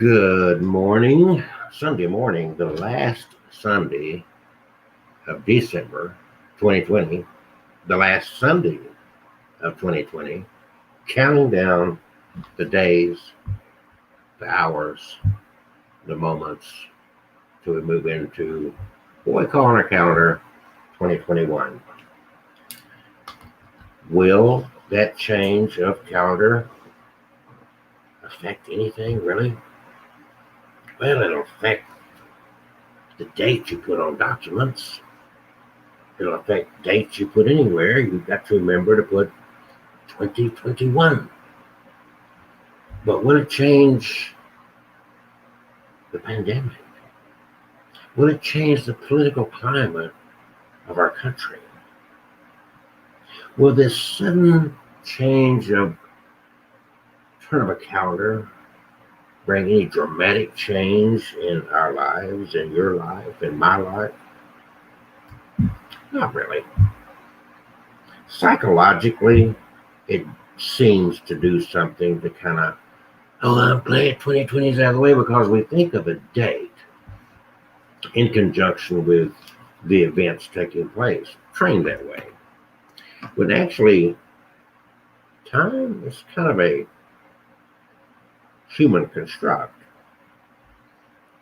Good morning. Sunday morning, the last Sunday of December 2020, the last Sunday of 2020, counting down the days, the hours, the moments till we move into what we call on our calendar 2021. Will that change of calendar affect anything really? Well, it'll affect the date you put on documents. It'll affect dates you put anywhere. You've got to remember to put 2021. But will it change the pandemic? Will it change the political climate of our country? Will this sudden change of turn of a calendar bring any dramatic change in our lives, in your life, in my life? Not really. Psychologically, it seems to do something to kind of, I'm glad 2020 is out of the way, because we think of a date in conjunction with the events taking place, trained that way. But actually, time is kind of a human construct.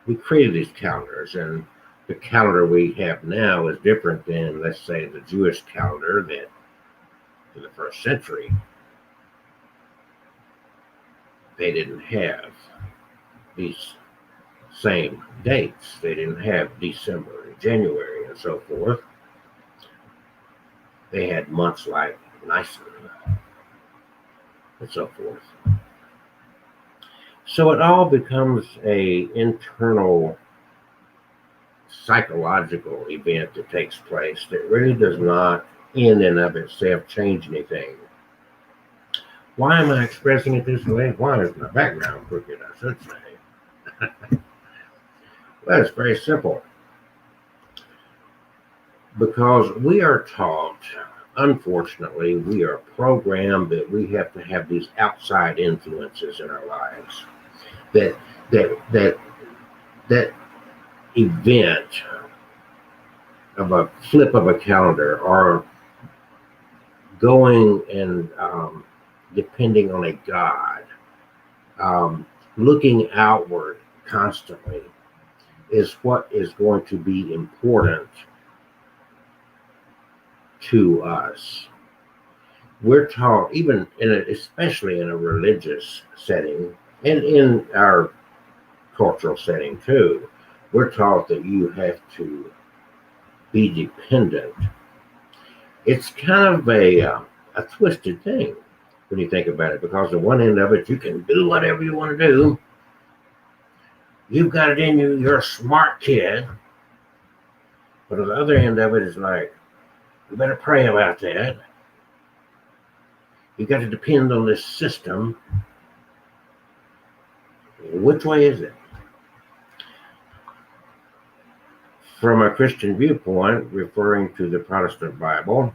We created these calendars, and the calendar we have now is different than, let's say, the Jewish calendar that in the first century they didn't have these same dates. They didn't have December and January and so forth. They had months like Nisan and so forth. So it all becomes a internal psychological event that takes place that really does not in and of itself change anything. Why am I expressing it this way? Why is my background crooked, I should say? Well, it's very simple. Because we are taught, unfortunately, we are programmed that we have to have these outside influences in our lives. That event of a flip of a calendar, or going and depending on a God, looking outward constantly, is what is going to be important to us. We're taught, even especially in a religious setting, and in our cultural setting too, we're taught that you have to be dependent. It's kind of a twisted thing when you think about it, because on one end of it, you can do whatever you want to do. You've got it in you, you're a smart kid. But on the other end of it is like, you better pray about that. You got to depend on this system. Which way is it? From a Christian viewpoint, referring to the Protestant Bible,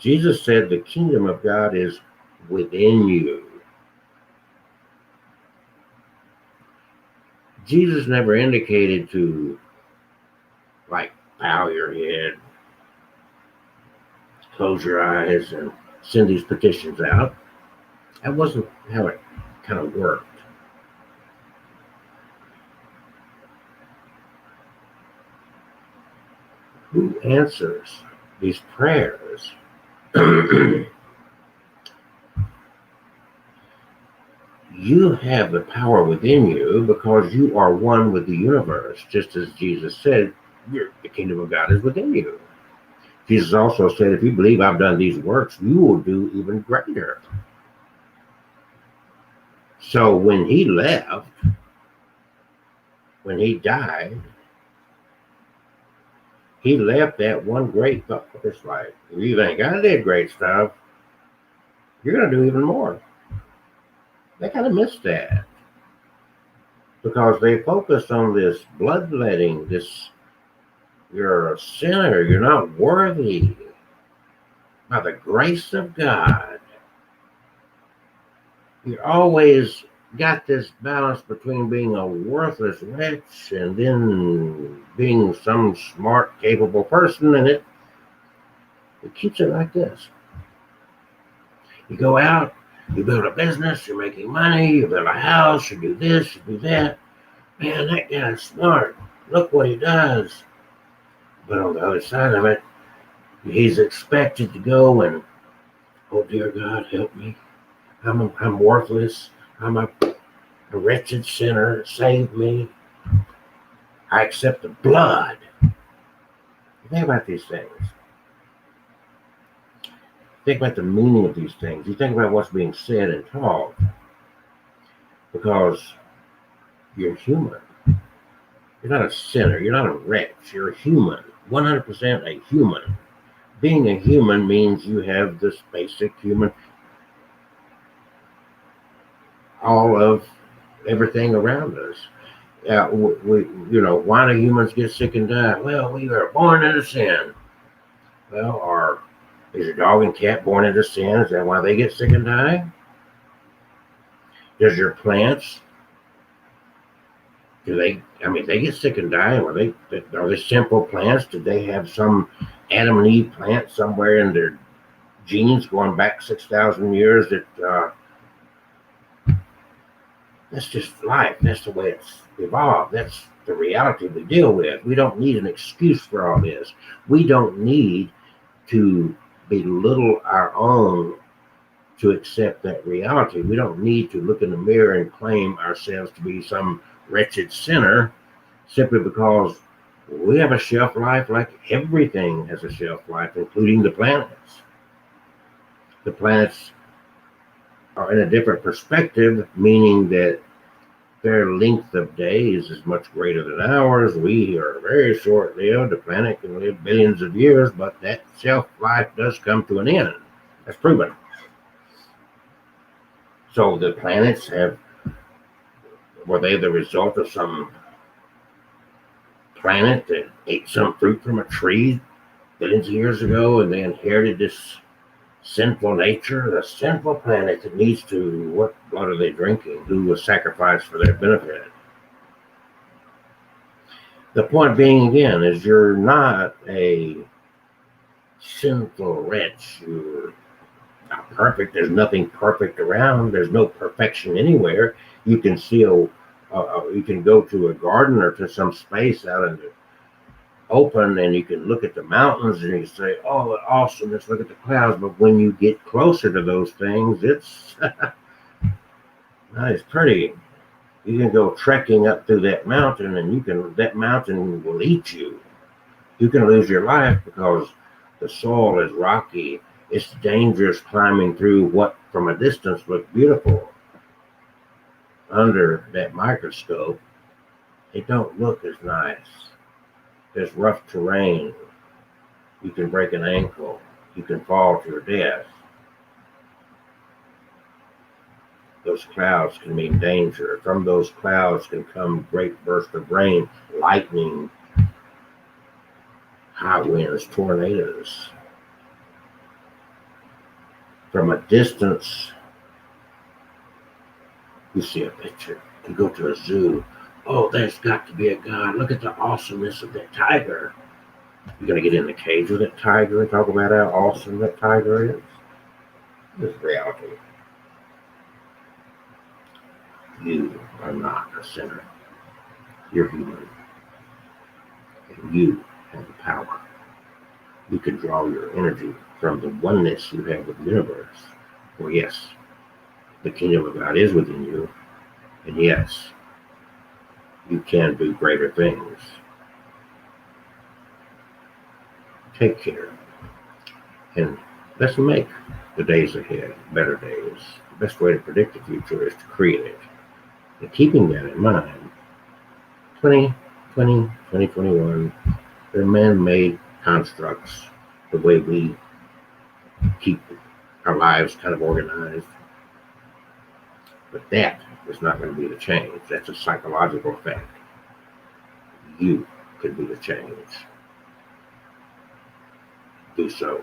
Jesus said the kingdom of God is within you. Jesus never indicated to, like, bow your head, close your eyes, and send these petitions out. That wasn't how it kind of worked. Who answers these prayers? You have the power within you because you are one with the universe, just as Jesus said, the kingdom of God is within you. Jesus also said, if you believe I've done these works, you will do even greater. So when he left, when he died, he left that one great thought. It's like, you think I did great stuff, you're going to do even more. They kind of missed that, because they focused on this bloodletting, this, you're a sinner, you're not worthy. By the grace of God, you're always got this balance between being a worthless wretch and then being some smart, capable person, and it keeps it like this. You go out, you build a business, you're making money, you build a house, you do this, you do that. Man, that guy's smart. Look what he does. But on the other side of it, he's expected to go and, oh dear God, help me. I'm worthless. I'm a wretched sinner. Save me. I accept the blood. Think about these things. Think about the meaning of these things. You think about what's being said and taught because you're human. You're not a sinner. You're not a wretch. You're a human. 100% a human. Being a human means you have this basic human, all of everything around us. Why do humans get sick and die? Well, we are born into sin. Well, or is your dog and cat born into sin? Is that why they get sick and die? Does your plants, they get sick and die? Are they simple plants? Did they have some Adam and Eve plant somewhere in their genes going back 6,000 years that that's just life. That's the way it's evolved. That's the reality we deal with. We don't need an excuse for all this. We don't need to belittle our own to accept that reality. We don't need to look in the mirror and claim ourselves to be some wretched sinner simply because we have a shelf life like everything has a shelf life, including the planets. The planets are in a different perspective, meaning that their length of days is much greater than ours. We are very short-lived. The planet can live billions of years, but that shelf life does come to an end. That's proven. So the planets were they the result of some planet that ate some fruit from a tree billions of years ago, and they inherited this sinful nature, the sinful planet that needs to, what blood are they drinking? Who was sacrificed for their benefit? The point being, again, is you're not a sinful wretch. You're not perfect. There's nothing perfect around. There's no perfection anywhere. You can see you can go to a garden or to some space out in the open and you can look at the mountains and you say, oh, awesome, let's look at the clouds. But when you get closer to those things, it's not as pretty. You can go trekking up through that mountain and that mountain will eat you. You can lose your life because the soil is rocky. It's dangerous climbing through what from a distance looks beautiful. Under that microscope, it don't look as nice. There's rough terrain. You can break an ankle. You can fall to your death. Those clouds can mean danger. From those clouds can come great bursts of rain, lightning, high winds, tornadoes. From a distance, you see a picture. You go to a zoo. Oh, there's got to be a God. Look at the awesomeness of that tiger. You're going to get in the cage with that tiger and talk about how awesome that tiger is? This is reality. You are not a sinner. You're human. And you have the power. You can draw your energy from the oneness you have with the universe. Well, yes, the kingdom of God is within you. And yes, you can do greater things. Take care. And let's make the days ahead better days. The best way to predict the future is to create it. And keeping that in mind, 2020, 2021, they're man-made constructs, the way we keep our lives kind of organized. But that is not going to be the change. That's a psychological effect. You could be the change. Do so.